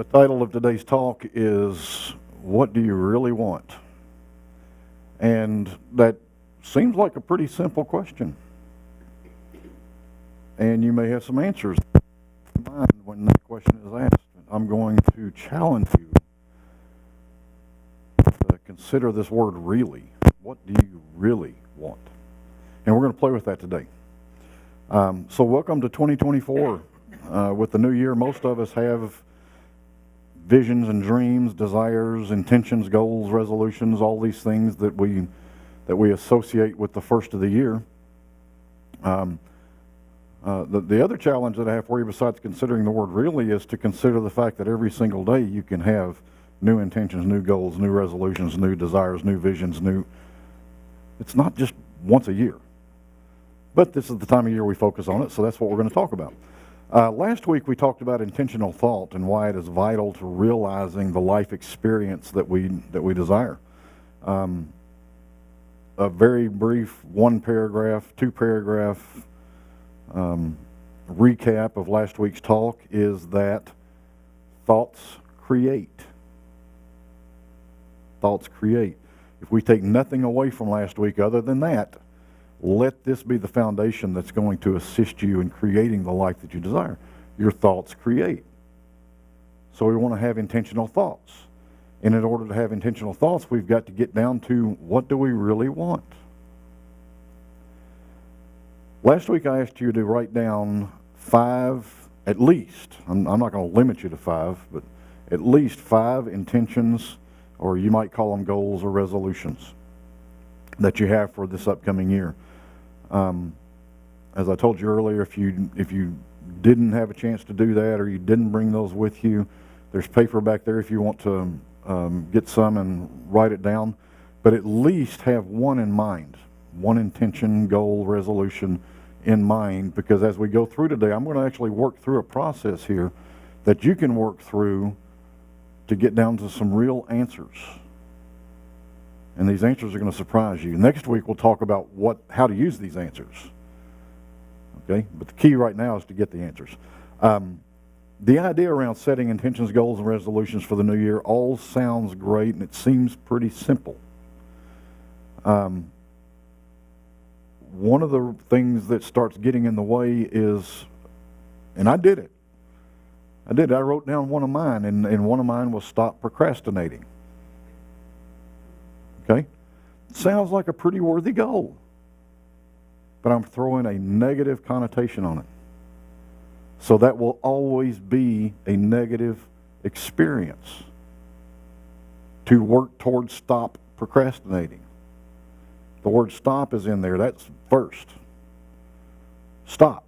The title of today's talk is, What Do You Really Want? And that seems like a pretty simple question. And you may have some answers in mind when that question is asked. I'm going to challenge you to consider this word really. What do you really want? And we're going to play with that today. So welcome to 2024. With the new year, most of us have visions and dreams, desires, intentions, goals, resolutions, all these things that we associate with the first of the year. The other challenge that I have for you, besides considering the word really, is to consider the fact that every single day you can have new intentions, new goals, new resolutions, new desires, new visions, it's not just once a year. But this is the time of year we focus on it, so that's what we're going to talk about. Last week we talked about intentional thought and why it is vital to realizing the life experience that we desire. A very brief one-paragraph, two-paragraph recap of last week's talk is that thoughts create. Thoughts create. If we take nothing away from last week other than that, let this be the foundation that's going to assist you in creating the life that you desire. Your thoughts create. So we want to have intentional thoughts. And in order to have intentional thoughts, we've got to get down to, what do we really want? Last week I asked you to write down 5, at least, I'm not going to limit you to 5, but at least 5 intentions, or you might call them goals or resolutions, that you have for this upcoming year. As I told you earlier, if you didn't have a chance to do that, or you didn't bring those with you, there's paper back there if you want to get some and write it down. But at least have one in mind, one intention, goal, resolution in mind, because as we go through today, I'm going to actually work through a process here that you can work through to get down to some real answers. And these answers are going to surprise you. Next week we'll talk about how to use these answers. Okay? But the key right now is to get the answers. The idea around setting intentions, goals, and resolutions for the new year all sounds great, and it seems pretty simple. One of the things that starts getting in the way is, and I did it. I wrote down one of mine, and one of mine was stop procrastinating. Okay? Sounds like a pretty worthy goal, but I'm throwing a negative connotation on it. So that will always be a negative experience to work towards stop procrastinating. The word stop is in there. That's first. Stop.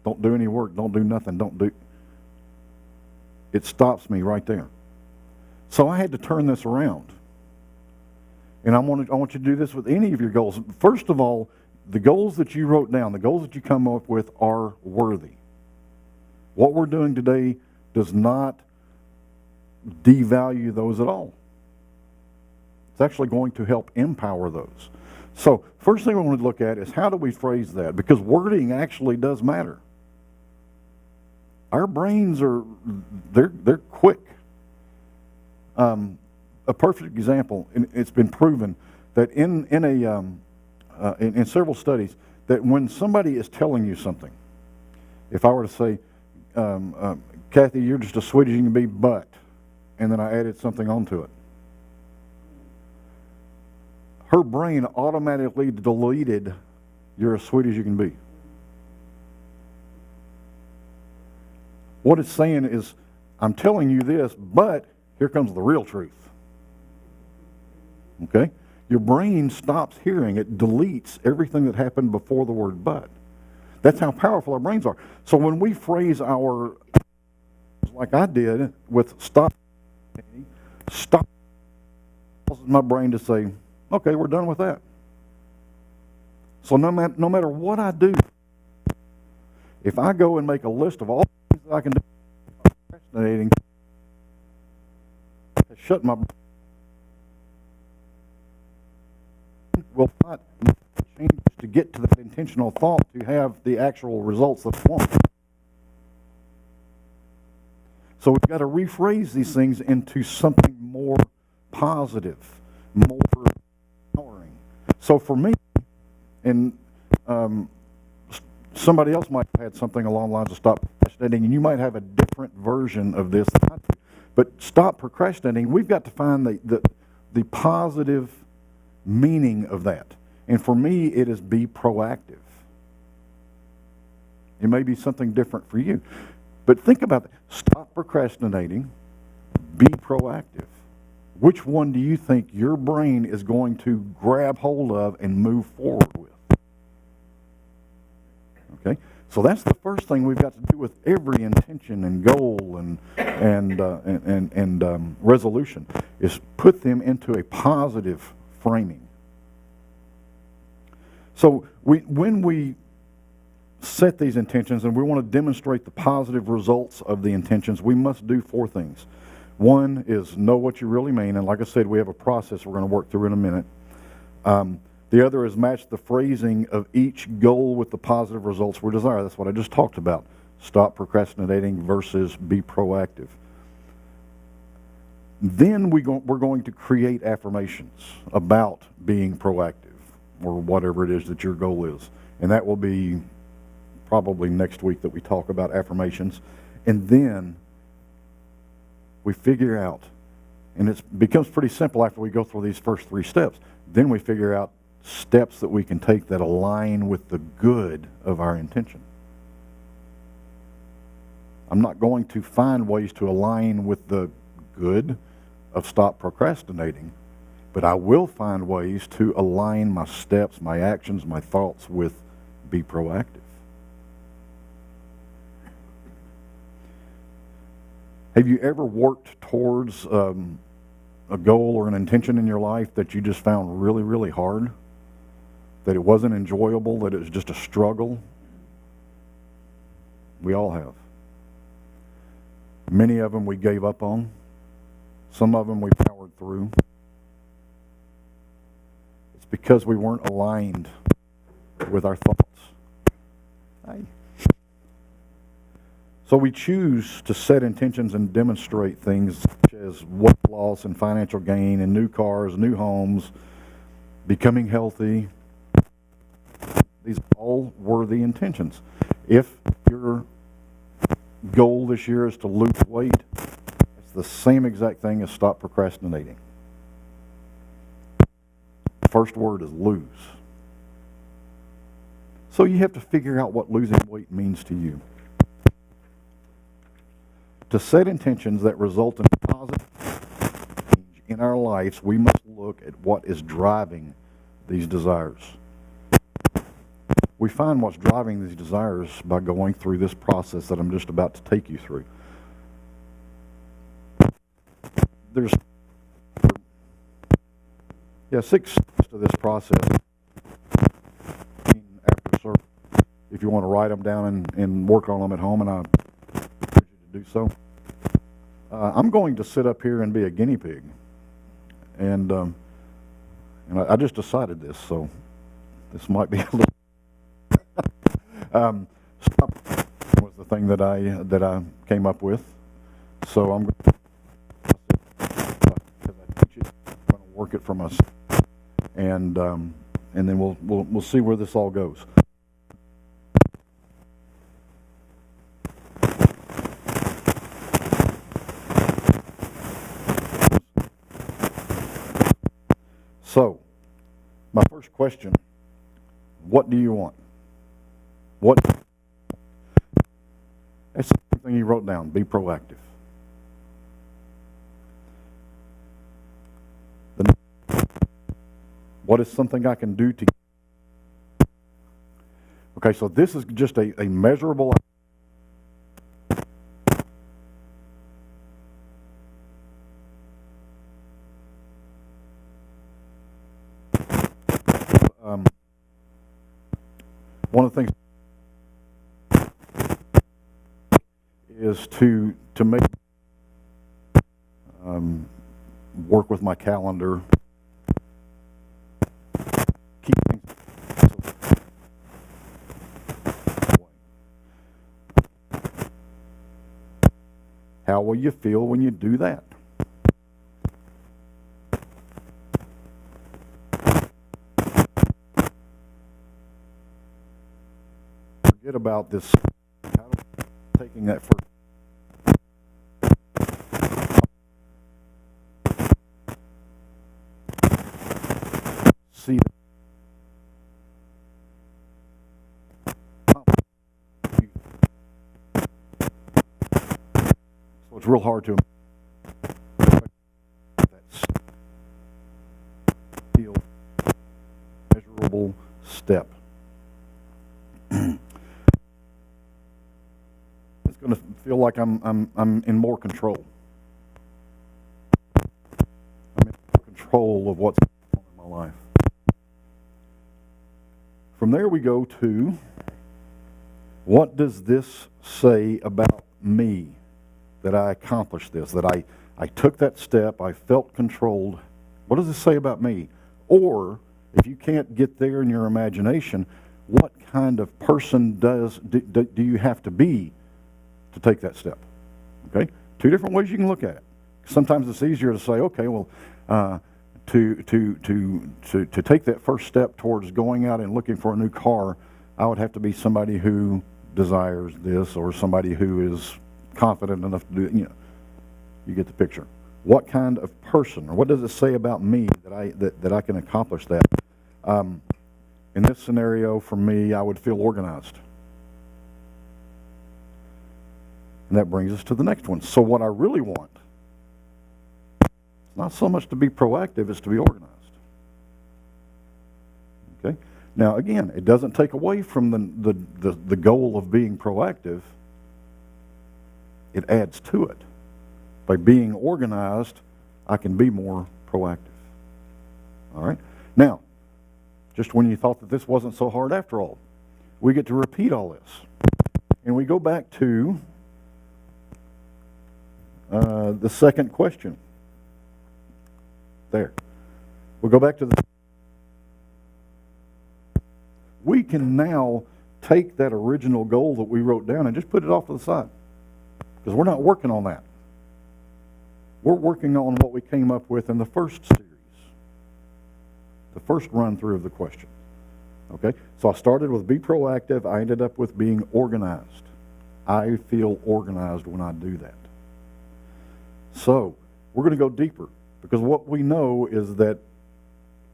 Don't do any work. Don't do nothing. It stops me right there. So I had to turn this around. And I want you to do this with any of your goals. First of all, the goals that you wrote down, the goals that you come up with are worthy. What we're doing today does not devalue those at all. It's actually going to help empower those. So first thing we want to look at is, how do we phrase that? Because wording actually does matter. Our brains they're quick. A perfect example, and it's been proven that in several studies, that when somebody is telling you something, if I were to say, Kathy, you're just as sweet as you can be, but, and then I added something onto it, her brain automatically deleted, you're as sweet as you can be. What it's saying is, I'm telling you this, but here comes the real truth. Okay? Your brain stops hearing. It deletes everything that happened before the word but. That's how powerful our brains are. So when we phrase our, like I did with stop, causes my brain to say, okay, we're done with that. So no matter what I do, if I go and make a list of all the things that I can do, procrastinating, shut my brain. Will not change to get to that intentional thought to have the actual results that we want. So we've got to rephrase these things into something more positive, more empowering. So for me, and somebody else might have had something along the lines of stop procrastinating, and you might have a different version of this than I do. But stop procrastinating, we've got to find the positive meaning of that. And for me, it is be proactive. It may be something different for you. But think about that. Stop procrastinating, be proactive. Which one do you think your brain is going to grab hold of and move forward with? Okay? So that's the first thing we've got to do with every intention and goal and resolution, is put them into a positive framing. So when we set these intentions and we want to demonstrate the positive results of the intentions, we must do 4 things. One is know what you really mean, and like I said, we have a process we're going to work through in a minute. The other is match the phrasing of each goal with the positive results we desire. That's what I just talked about. Stop procrastinating versus be proactive. Then we're going to create affirmations about being proactive, or whatever it is that your goal is. And that will be probably next week that we talk about affirmations. And then we figure out, and it becomes pretty simple after we go through these first 3 steps, then we figure out steps that we can take that align with the good of our intention. I'm not going to find ways to align with the good of stop procrastinating, but I will find ways to align my steps, my actions, my thoughts with be proactive. Have you ever worked towards a goal or an intention in your life that you just found really, really hard? That it wasn't enjoyable, that it was just a struggle? We all have. Many of them we gave up on. Some of them we powered through. It's because we weren't aligned with our thoughts. So we choose to set intentions and demonstrate things such as weight loss and financial gain and new cars, new homes, becoming healthy. These are all worthy intentions. If your goal this year is to lose weight, it's the same exact thing as stop procrastinating. The first word is lose. So you have to figure out what losing weight means to you. To set intentions that result in positive change in our lives, we must look at what is driving these desires. We find what's driving these desires by going through this process that I'm just about to take you through. There's 6 steps to this process. After service, if you want to write them down and work on them at home, and I encourage you to do so. I'm going to sit up here and be a guinea pig, and I just decided this, so this might be a little. Stop was the thing that I came up with, so I'm going to teach it. I'm going to work it from us, and then we'll see where this all goes. So, my first question, what do you want? What? That's the same thing you wrote down, be proactive. What is something I can do to... Okay, so this is just a measurable... one of the things is to make work with my calendar, keep things How will you feel when you do that? Forget about this, taking that first. See, so it's real hard to feel measurable step. It's going to feel like I'm in more control. I'm in more control of what's going on in my life. From there we go to, what does this say about me that I accomplished this, that I took that step, I felt controlled? What does this say about me? Or, if you can't get there in your imagination, what kind of person do you have to be to take that step? Okay? Two different ways you can look at it. Sometimes it's easier to say, okay, well, to take that first step towards going out and looking for a new car, I would have to be somebody who desires this, or somebody who is confident enough to do it. You know, you get the picture. What kind of person, or what does it say about me that I can accomplish that? In this scenario, for me, I would feel organized. And that brings us to the next one. So what I really want, it's not so much to be proactive, it's to be organized. Okay? Now, again, it doesn't take away from the goal of being proactive. It adds to it. By being organized, I can be more proactive. All right? Now, just when you thought that this wasn't so hard after all, we get to repeat all this. And we go back to the second question. There. We'll go back to the... We can now take that original goal that we wrote down and just put it off to the side. Because we're not working on that. We're working on what we came up with in the first series. The first run through of the question. Okay? So I started with be proactive. I ended up with being organized. I feel organized when I do that. So, we're going to go deeper. Because what we know is that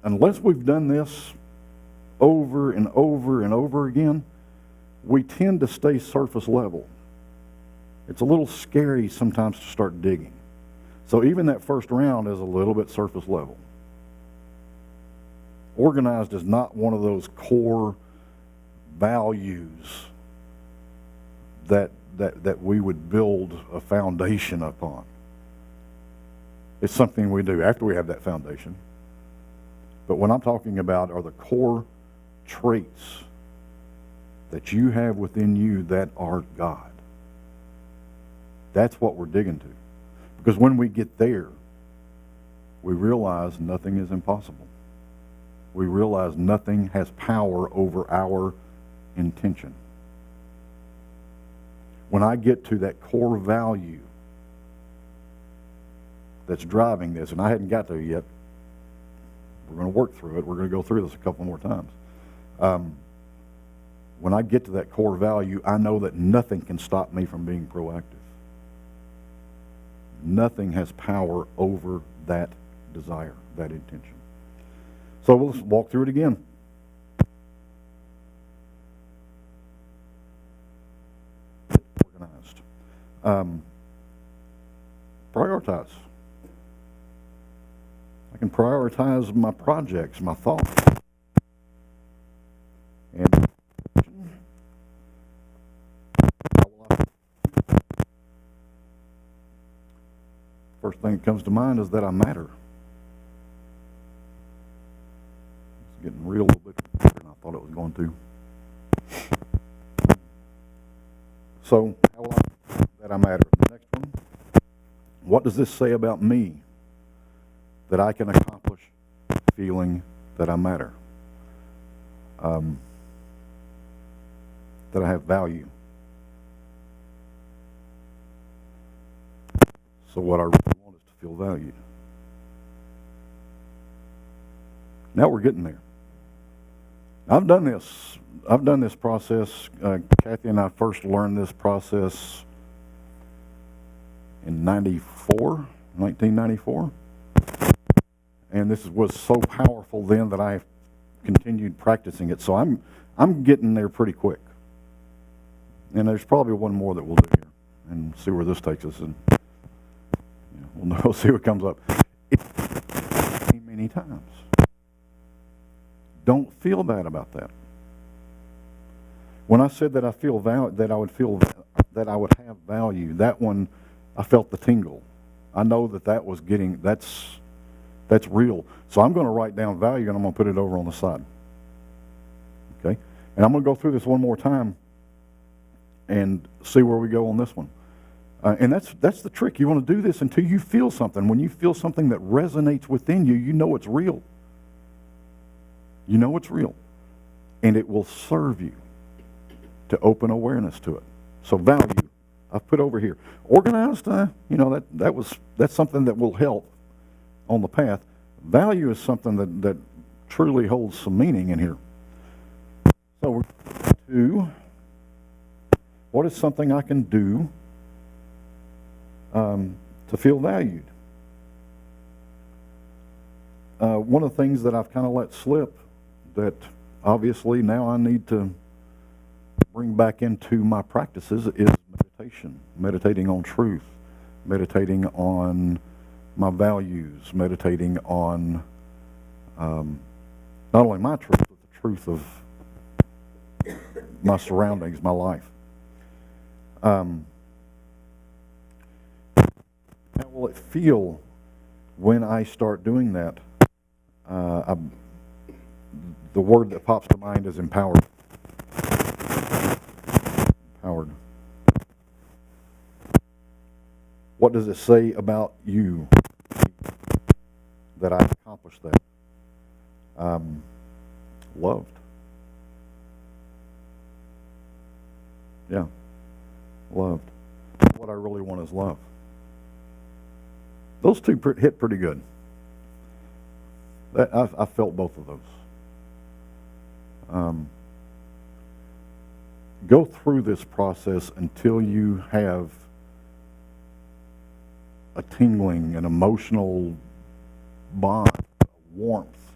unless we've done this over and over and over again, we tend to stay surface level. It's a little scary sometimes to start digging. So even that first round is a little bit surface level. Organized is not one of those core values that we would build a foundation upon. It's something we do after we have that foundation. But what I'm talking about are the core traits that you have within you that are God. That's what we're digging to. Because when we get there, we realize nothing is impossible. We realize nothing has power over our intention. When I get to that core value that's driving this, and I hadn't got there yet, we're going to work through it. We're going to go through this a couple more times. When I get to that core value, I know that nothing can stop me from being proactive. Nothing has power over that desire, that intention. So we'll walk through it again. Organized. Prioritize. I can prioritize my projects, my thoughts. And first thing that comes to mind is that I matter. It's getting real a little bit bigger than I thought it was going to. So, how will I know that I matter? The next one. What does this say about me that I can accomplish feeling that I matter? That I have value. So what I really want is to feel valued. Now we're getting there. I've done this process. Kathy and I first learned this process in 1994. And this was so powerful then that I continued practicing it. So I'm getting there pretty quick. And there's probably one more that we'll do here and see where this takes us. And we'll see what comes up. Many times. Don't feel bad about that. When I said that I would have value, that one I felt the tingle. I know that's real. So I'm going to write down value and I'm going to put it over on the side. Okay? And I'm going to go through this one more time and see where we go on this one. And that's the trick. You want to do this until you feel something. When you feel something that resonates within you, you know it's real. You know it's real. And it will serve you to open awareness to it. So value, I've put over here. Organized, that's something that will help on the path. Value is something that truly holds some meaning in here. So we're to what is something I can do to feel valued? One of the things that I've kind of let slip that obviously now I need to bring back into my practices is meditation. Meditating on truth. Meditating on my values. Meditating on not only my truth, but the truth of my surroundings, my life. How will it feel when I start doing that? The word that pops to mind is empowered. Empowered. What does it say about you that I accomplished that? Loved. Yeah, loved. What I really want is love. Those two hit pretty good. I felt both of those. Go through this process until you have a tingling, an emotional bond, a warmth.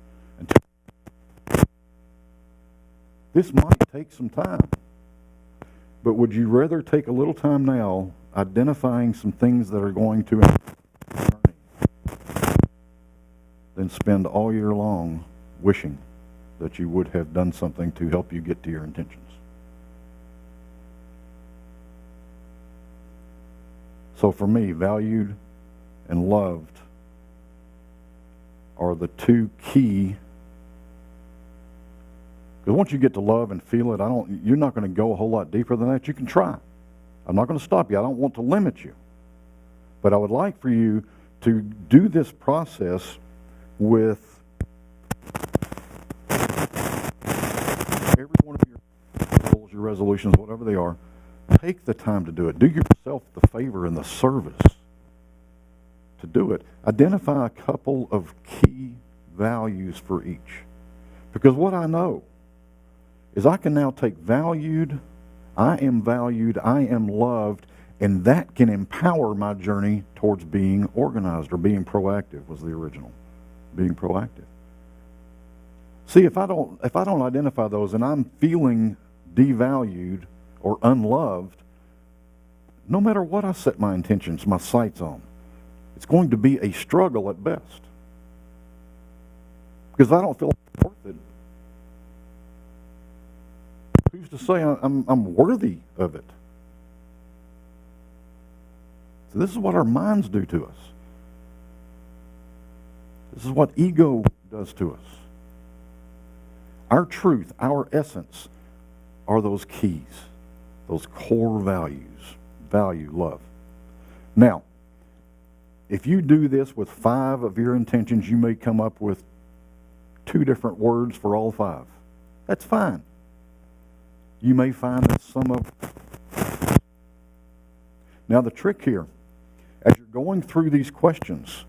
This might take some time, but would you rather take a little time now identifying some things that are going to than spend all year long wishing that you would have done something to help you get to your intentions? So for me, valued and loved are the two key. Because once you get to love and feel it, you're not going to go a whole lot deeper than that. You can try. I'm not going to stop you. I don't want to limit you. But I would like for you to do this process with every one of your goals, your resolutions, whatever they are. Take the time to do it. Do yourself the favor and the service to do it. Identify a couple of key values for each. Because what I know is I can now take valued, I am loved, and that can empower my journey towards being organized, or being proactive was the original. Being proactive. See, if I don't identify those and I'm feeling devalued or unloved, no matter what I set my intentions, my sights on, it's going to be a struggle at best. Because I don't feel worth it. Who's to say I'm worthy of it? So this is what our minds do to us. This is what ego does to us. Our truth, our essence, are those keys, those core values. Value, love. Now, if you do this with 5 of your intentions, you may come up with 2 different words for all 5. That's fine. You may find that some of... Now the trick here, as you're going through these questions,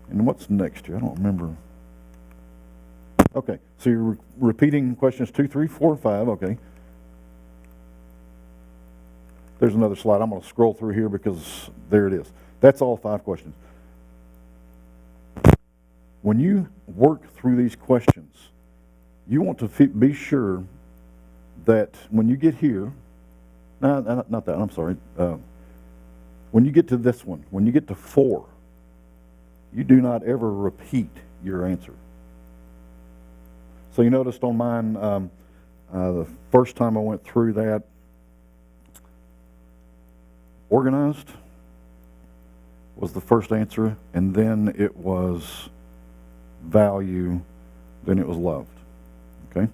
and what's next here? I don't remember. Okay, so you're repeating questions 2, 3, 4, and 5, okay. There's another slide. I'm going to scroll through here because there it is. That's all 5 questions. When you work through these questions, you want to be sure that when you get here, no, not that, I'm sorry. When you get to this one, when you get to 4, you do not ever repeat your answer. So you noticed on mine, the first time I went through that, organized was the first answer, and then it was value, then it was loved. Okay?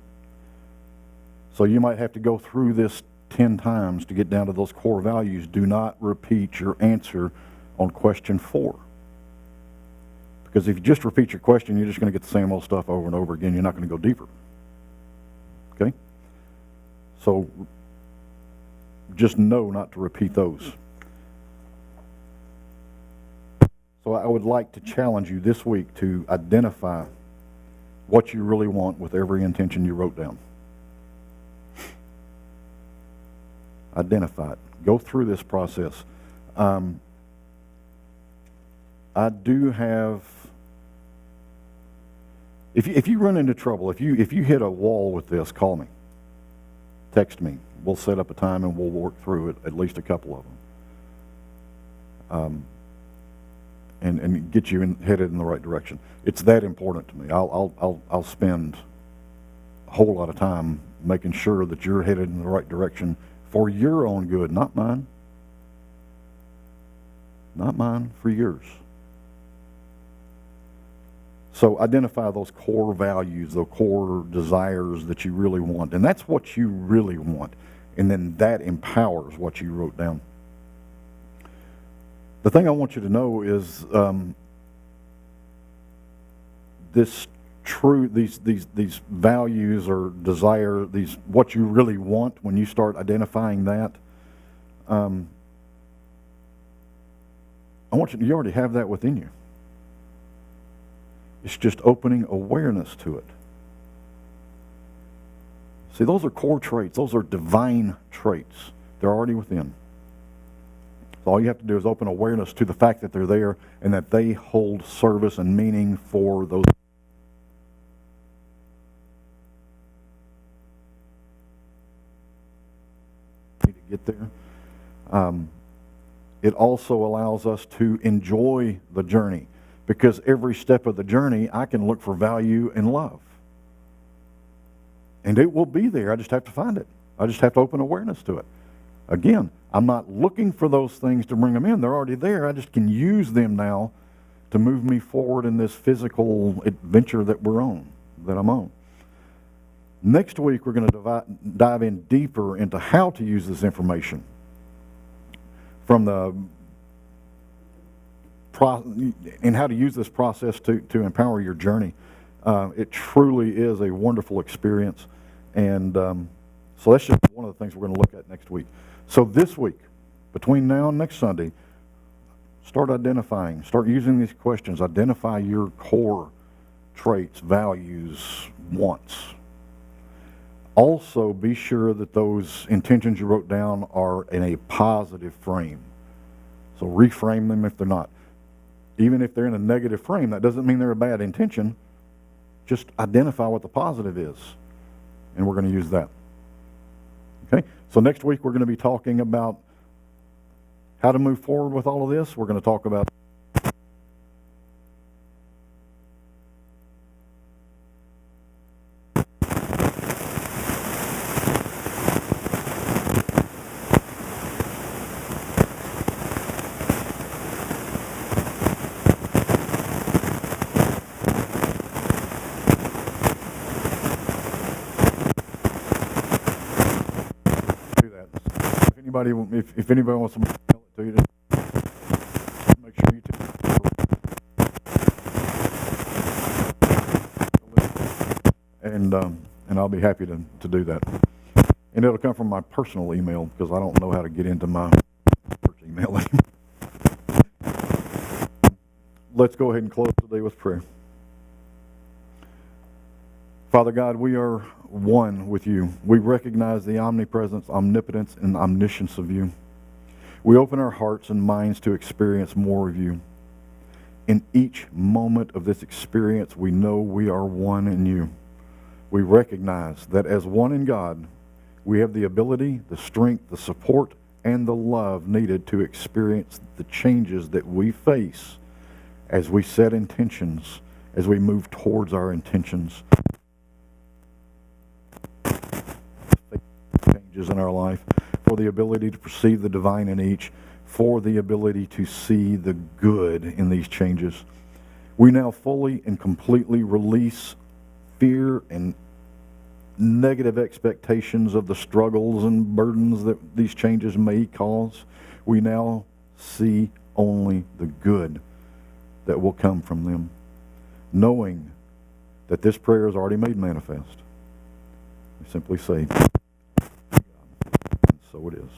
So you might have to go through this 10 times to get down to those core values. Do not repeat your answer on question 4. Because if you just repeat your question, you're just going to get the same old stuff over and over again. You're not going to go deeper. Okay? So just know not to repeat those. So I would like to challenge you this week to identify what you really want with every intention you wrote down. Identify it. Go through this process. I do have, if you run into trouble, if you hit a wall with this, call me. Text me. We'll set up a time and we'll work through it, at least a couple of them. And get you headed in the right direction. It's that important to me. I'll spend a whole lot of time making sure that you're headed in the right direction for your own good, not mine. Not mine, for yours. So identify those core values, those core desires that you really want. And that's what you really want. And then that empowers what you wrote down. The thing I want you to know is these values or desire, what you really want, when you start identifying that, I want you already have that within you. It's just opening awareness to it. See, those are core traits. Those are divine traits. They're already within. So all you have to do is open awareness to the fact that they're there and that they hold service and meaning for those. To get there. It also allows us to enjoy the journey, because every step of the journey I can look for value and love. And it will be there. I just have to find it. I just have to open awareness to it. Again, I'm not looking for those things to bring them in. They're already there. I just can use them now to move me forward in this physical adventure that I'm on. Next week, we're going to dive in deeper into how to use this information and how to use this process to empower your journey. It truly is a wonderful experience. And so that's just one of the things we're going to look at next week. So this week, between now and next Sunday, start using these questions. Identify your core traits, values, wants. Also, be sure that those intentions you wrote down are in a positive frame. So reframe them if they're not. Even if they're in a negative frame, that doesn't mean they're a bad intention. Just identify what the positive is, and we're going to use that. Okay? So next week we're going to be talking about how to move forward with all of this. We're going to talk about if anybody wants to mail it to you, just make sure you and I'll be happy to do that. And it'll come from my personal email, because I don't know how to get into my church email anymore. let's go ahead and close today with prayer. Father God, we are one with you. We recognize the omnipresence, omnipotence, and omniscience of you. We open our hearts and minds to experience more of you. In each moment of this experience, we know we are one in you. We recognize that as one in God, we have the ability, the strength, the support, and the love needed to experience the changes that we face as we set intentions, as we move towards our intentions. Changes in our life, for the ability to perceive the divine in each, for the ability to see the good in these changes. We now fully and completely release fear and negative expectations of the struggles and burdens that these changes may cause. We now see only the good that will come from them, knowing that this prayer is already made manifest. We simply say, and so it is.